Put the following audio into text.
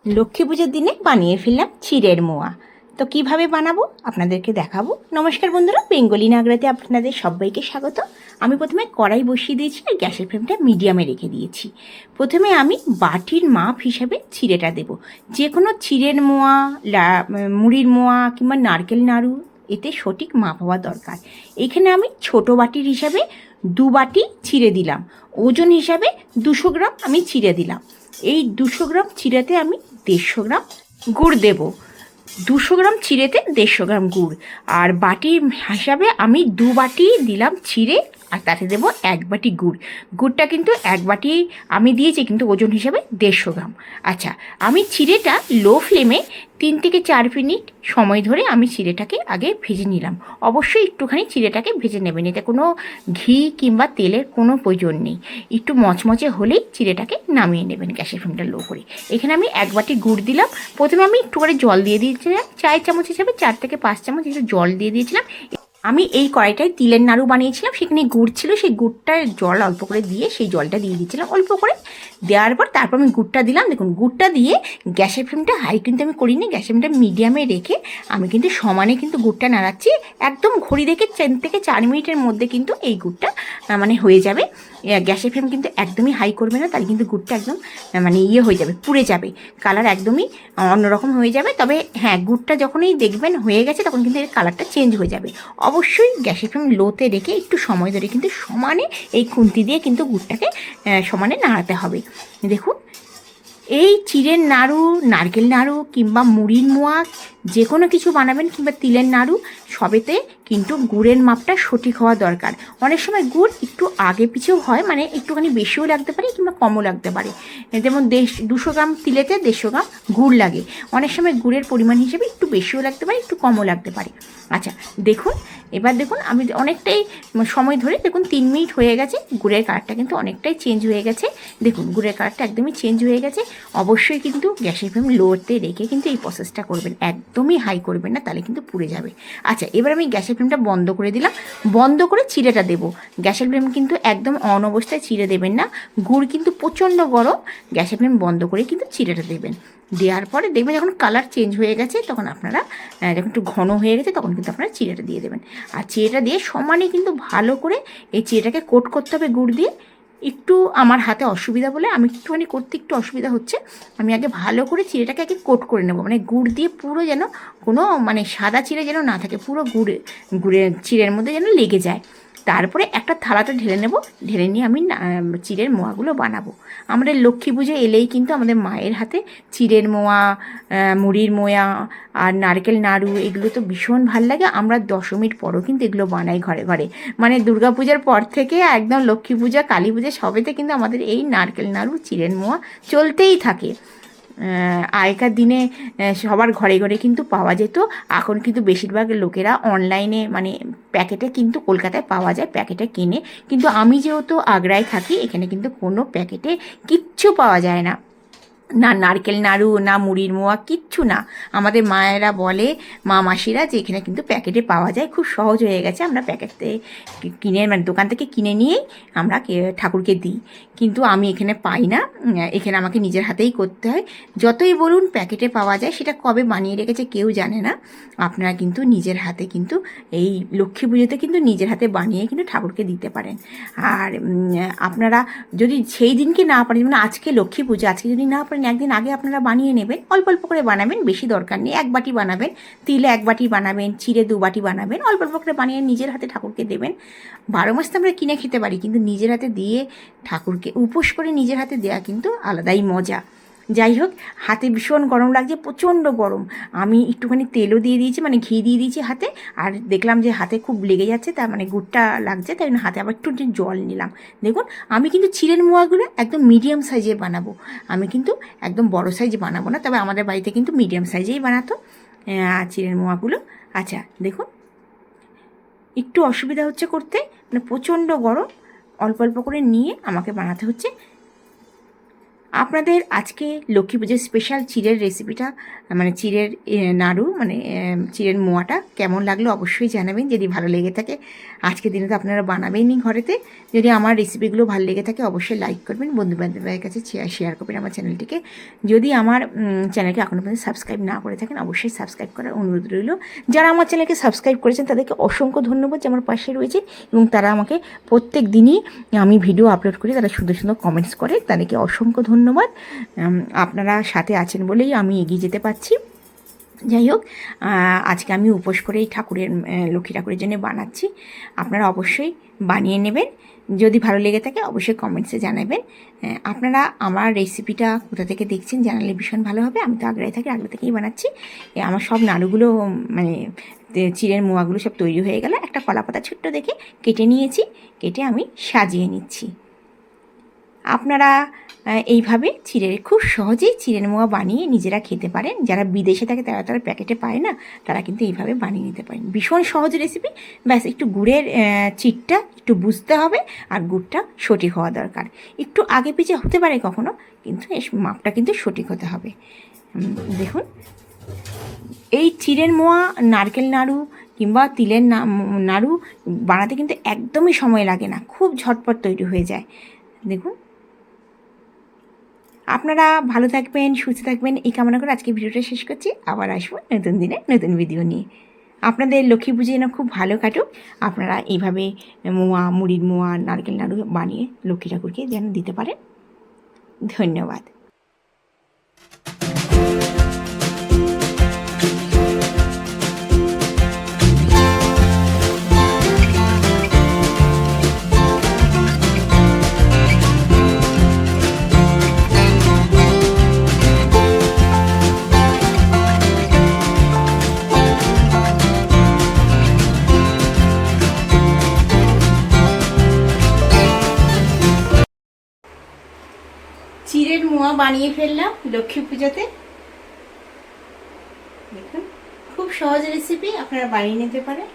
লক্ষ্মী পুজোর দিনে বানিয়ে ফেললাম চিড়ের মোয়া। তো কিভাবে বানাবো আপনাদেরকে দেখাবো। নমস্কার বন্ধুরা, বেঙ্গলি নাগরাতে আপনাদের সবাইকে স্বাগত। আমি প্রথমে কড়াই বসিয়ে দিয়েছি আর গ্যাসের ফ্লেমটা মিডিয়ামে রেখে দিয়েছি। প্রথমে আমি বাটির মাপ হিসাবে চিড়েটা দেব। যে কোনো চিড়ের মোয়া, মুড়ির মোয়া কিংবা নারকেল নাড়ু, এতে সঠিক মাপ হওয়া দরকার। এখানে আমি ছোট বাটির হিসাবে 2 বাটি চিড়ে দিলাম। ওজন হিসাবে 200 গ্রাম আমি চিড়ে দিলাম। এই 200 গ্রাম চিড়েতে আমি 150 গ্রাম গুড় দেব। 200 গ্রাম চিড়েতে 150 গ্রাম গুড়। আর বাটির হিসাবে আমি 2 বাটি দিলাম চিড়ে, আর তাতে দেবো 1 বাটি গুড়। গুড়টা কিন্তু 1 বাটি আমি দিয়েছি, কিন্তু ওজন হিসাবে 150 গ্রাম। আচ্ছা, আমি চিড়েটা লো ফ্লেমে 3 থেকে 4 মিনিট সময় ধরে আমি চিড়েটাকে আগে ভেজে নিলাম। অবশ্যই একটুখানি চিড়েটাকে ভেজে নেবেন, এতে কোনো ঘি কিংবা তেলের কোনো প্রয়োজন নেই। একটু মচমচে হলেই চিড়েটাকে নামিয়ে নেবেন গ্যাসের ফ্লেমটা লো করে। এখানে আমি 1 বাটি গুড় দিলাম। প্রথমে আমি একটু করে জল দিয়ে দিয়েছিলাম, চায়ের চামচ হিসাবে 4 থেকে 5 চামচ একটু জল দিয়ে দিয়েছিলাম। আমি এই কড়াইটায় তিলের নাড়ু বানিয়েছিলাম, সেখানে গুড় ছিল, সেই গুড়টার জল অল্প করে দিয়ে সেই জলটা দিয়ে দিয়েছিলাম অল্প করে। দেওয়ার পর তারপর আমি গুড়টা দিলাম। দেখুন, গুড়টা দিয়ে গ্যাসের ফ্লেমটা হাই কিন্তু আমি করিনি, গ্যাসের ফ্লেমটা মিডিয়ামে রেখে আমি কিন্তু সমানে কিন্তু গুড়টা নাড়াচ্ছি। একদম ঘড়ি দেখে 3 থেকে 4 মিনিটের মধ্যে কিন্তু এই গুড়টা মানে হয়ে যাবে। গ্যাসের ফ্লেম কিন্তু একদমই হাই করবে না, তাহলে কিন্তু গুড়টা একদম মানে হয়ে যাবে, পুড়ে যাবে, কালার একদমই অন্যরকম হয়ে যাবে। তবে হ্যাঁ, গুড়টা যখনই দেখবেন হয়ে গেছে তখন কিন্তু এর কালারটা চেঞ্জ হয়ে যাবে। অবশ্যই গ্যাসের ফ্লেম লোতে রেখে একটু সময় ধরে কিন্তু সমানে এই খুন্তি দিয়ে কিন্তু গুড়টাকে সমানে নাড়াতে হবে। দেখুন, এই চিড়ের নাড়ু, নারকেল নাড়ু কিংবা মুড়ির মোয়া, যে কোনো কিছু বানাবেন কিংবা তিলের নাড়ু, সবেতে কিন্তু গুড়ের মাপটা সঠিক হওয়া দরকার। অনেক সময় গুড় একটু আগে পিছেও হয়, মানে একটুখানি বেশিও লাগতে পারে কিংবা কমও লাগতে পারে। যেমন 200 গ্রাম তিলেতে 150 গ্রাম গুড় লাগে। অনেক সময় গুড়ের পরিমাণ হিসেবে একটু বেশিও লাগতে পারে, একটু কমও লাগতে পারে। আচ্ছা, দেখুন, এবার দেখুন আমি অনেকটাই সময় ধরে, দেখুন 3 মিনিট হয়ে গেছে, গুড়ের কালারটা কিন্তু অনেকটাই চেঞ্জ হয়ে গেছে। দেখুন, গুড়ের কালারটা একদমই চেঞ্জ হয়ে গেছে। অবশ্যই কিন্তু গ্যাসের ফ্লেম লোতে রেখে কিন্তু এই প্রসেসটা করবেন, একদমই হাই করবেন না, তাহলে কিন্তু পুড়ে যাবে। আচ্ছা, এবার আমি গ্যাসের ফ্লেমটা বন্ধ করে দিলাম। বন্ধ করে চিড়েটা দেবো। গ্যাসের ফ্লেম কিন্তু একদম অন অবস্থায় চিড়ে দেবেন না, গুড় কিন্তু প্রচণ্ড গরম। গ্যাসের ফ্লেম বন্ধ করে কিন্তু চিড়েটা দেবেন। দেওয়ার পরে দেখবেন যখন কালার চেঞ্জ হয়ে গেছে, তখন আপনারা যখন একটু ঘন হয়ে গেছে তখন কিন্তু আপনারা চিড়েটা দিয়ে দেবেন। আর চিড়েটা দিয়ে সমানে কিন্তু ভালো করে এই চিড়েটাকে কোট করতে হবে গুড় দিয়ে। একটু আমার হাতে অসুবিধা বলে আমি একটুখানি করতে একটু অসুবিধা হচ্ছে। আমি আগে ভালো করে চিড়েটাকে আগে কোট করে নেব, মানে গুড় দিয়ে পুরো যেন কোনো মানে সাদা চিড়ে যেন না থাকে, পুরো গুড়ের চিড়ের মধ্যে যেন লেগে যায়। তারপরে একটা থালাতে ঢেলে নেব, ঢেলে নিয়ে আমি চিড়ের মোয়াগুলো বানাবো। আমাদের লক্ষ্মী পুজো এলেই কিন্তু আমাদের মায়ের হাতে চিড়ের মোয়া, মুড়ির মোয়া আর নারকেল নাড়ু, এগুলো তো ভীষণ ভাল লাগে। আমরা দশমীর পরও কিন্তু এগুলো বানাই ঘরে ঘরে, মানে দুর্গা পূজার পর থেকে একদম লক্ষ্মী পূজা, কালী পূজা সবেতে কিন্তু আমাদের এই নারকেল নাড়ু, চিড়ের মোয়া চলতেই থাকে। আগেকার দিনে সবার ঘরে ঘরে কিন্তু পাওয়া যেত। এখন কিন্তু বেশিরভাগ লোকেরা অনলাইনে মানে প্যাকেটে কিন্তু কলকাতায় পাওয়া যায়, প্যাকেটে কিনে। কিন্তু আমি যেহেতু আগ্রায় থাকি, এখানে কিন্তু কোনো প্যাকেটে কিচ্ছু পাওয়া যায় না, না নারকেল নাড়ু, না মুড়ির মোয়া, কিচ্ছু না। আমাদের মায়েরা বলে, মা মাসিরা, যে এখানে কিন্তু প্যাকেটে পাওয়া যায়, খুব সহজ হয়ে গেছে। আমরা প্যাকেটে কিনে মানে দোকান থেকে কিনে নিয়েই আমরা ঠাকুরকে দিই। কিন্তু আমি এখানে পাই না, এখানে আমাকে নিজের হাতেই করতে হয়। যতই বলুন প্যাকেটে পাওয়া যায়, সেটা কবে বানিয়ে রেখেছে কেউ জানে না। আপনারা কিন্তু নিজের হাতে কিন্তু এই লক্ষ্মী পুজোতে কিন্তু নিজের হাতে বানিয়ে কিন্তু ঠাকুরকে দিতে পারেন। আর আপনারা যদি সেই দিনকে না পারেন, মানে আজকে লক্ষ্মী পুজো, আজকে যদি না পারেন, একদিন আগে আপনারা বানিয়ে নেবেন, অল্প অল্প করে বানাবেন, বেশি দরকার নেই। 1 বাটি বানাবেন, তিলে 1 বাটি বানাবেন, চিড়ে 2 বাটি বানাবেন, অল্প অল্প করে বানিয়ে নিজের হাতে ঠাকুরকে দেবেন। 12 মাস তো আমরা কিনে খেতে পারি, কিন্তু নিজের হাতে দিয়ে ঠাকুরকে উপোস করে নিজের হাতে দেওয়া কিন্তু আলাদাই মজা। যাই হোক, হাতে ভীষণ গরম লাগছে, প্রচণ্ড গরম। আমি একটুখানি তেলও দিয়ে দিয়েছি, মানে ঘি দিয়ে দিয়েছি হাতে। আর দেখলাম যে হাতে খুব লেগে যাচ্ছে, তার মানে গুড়টা লাগছে, তাই জন্য হাতে আবার একটু জল নিলাম। দেখুন, আমি কিন্তু চিড়ের মোয়াগুলো একদম মিডিয়াম সাইজে বানাবো, আমি কিন্তু একদম বড় সাইজে বানাবো না। তবে আমাদের বাড়িতে কিন্তু মিডিয়াম সাইজেই বানাতো চিড়ের মোয়াগুলো। আচ্ছা, দেখুন, একটু অসুবিধা হচ্ছে করতে, মানে প্রচণ্ড গরম, অল্প অল্প করে নিয়ে আমাকে বানাতে হচ্ছে। আপনাদের আজকে লক্ষ্মী পুজোর স্পেশাল চিড়ের রেসিপিটা মানে চিড়ের নাড়ু মানে চিড়ের মোয়াটা কেমন লাগলো অবশ্যই জানাবেন। যদি ভালো লেগে থাকে আজকে দিনে তো আপনারা বানাবেনই ঘরেতে। যদি আমার রেসিপিগুলো ভালো লেগে থাকে অবশ্যই লাইক করবেন, বন্ধুবান্ধবের কাছে শেয়ার করবেন আমার চ্যানেলটিকে। যদি আমার চ্যানেলকে এখনও পর্যন্ত সাবস্ক্রাইব না করে থাকেন অবশ্যই সাবস্ক্রাইব করার অনুরোধ রইল। যারা আমার চ্যানেলকে সাবস্ক্রাইব করেছেন তাদেরকে অসংখ্য ধন্যবাদ যে আমার পাশে রয়েছে এবং তারা আমাকে প্রত্যেক দিনই আমি ভিডিও আপলোড করি তারা সুন্দর সুন্দর কমেন্টস করে, তাদেরকে অসংখ্য ধন্যবাদ। আপনারা সাথে আছেন বলেই আমি এগিয়ে যেতে পারছি। যাই হোক, আজকে আমি উপোস করেই ঠাকুরের লক্ষ্মী ঠাকুরের জন্য বানাচ্ছি। আপনারা অবশ্যই বানিয়ে নেবেন। যদি ভালো লেগে থাকে অবশ্যই কমেন্টসে জানাবেন। আপনারা আমার রেসিপিটা কোথা থেকে দেখছেন জানালে ভীষণ ভালো হবে। আমি তো আগ্রায় থাকি, আগ্রা থেকেই বানাচ্ছি। আমার সব নাড়ুগুলো মানে চিড়ের মোয়াগুলো সব তৈরি হয়ে গেল। একটা কলা পাতা ছোট্ট দেখে কেটে নিয়েছি, কেটে আমি সাজিয়ে নিচ্ছি। আপনারা এইভাবে খুব সহজেই চিড়ের মোয়া বানিয়ে নিজেরা খেতে পারেন। যারা বিদেশে থাকে তারা প্যাকেটে পায় না, তারা কিন্তু এইভাবে বানিয়ে নিতে পারেন। ভীষণ সহজ রেসিপি, ব্যাস একটু গুড়ের চিটটা একটু বুঝতে হবে আর গুড়টা সঠিক হওয়া দরকার। একটু আগে পিছিয়ে হতে পারে কখনো, কিন্তু এর মাপটা কিন্তু সঠিক হতে হবে। দেখুন, এই চিড়ের মোয়া, নারকেল নাড়ু কিংবা তিলের নাড়ু বানাতে কিন্তু একদমই সময় লাগে না, খুব ঝটপট তৈরি হয়ে যায়। দেখুন, আপনারা ভালো থাকবেন, সুস্থ থাকবেন এই কামনা করে আজকে ভিডিওটা শেষ করছি। আবার আসবো নতুন দিনে নতুন ভিডিও নিয়ে। আপনাদের লক্ষ্মী পুজো যেন খুব ভালো কাটুক। আপনারা এইভাবে মোয়া, মুড়ির মোয়া, নারকেল নাড়ু বানিয়ে লক্ষ্মী ঠাকুরকে যেন দিতে পারেন। ধন্যবাদ। চিড়ের মোয়া বানিয়ে ফেললাম লক্ষ্মী পুজোতে। দেখুন, খুব সহজ রেসিপি, আপনারা বানিয়ে নিতে পারেন।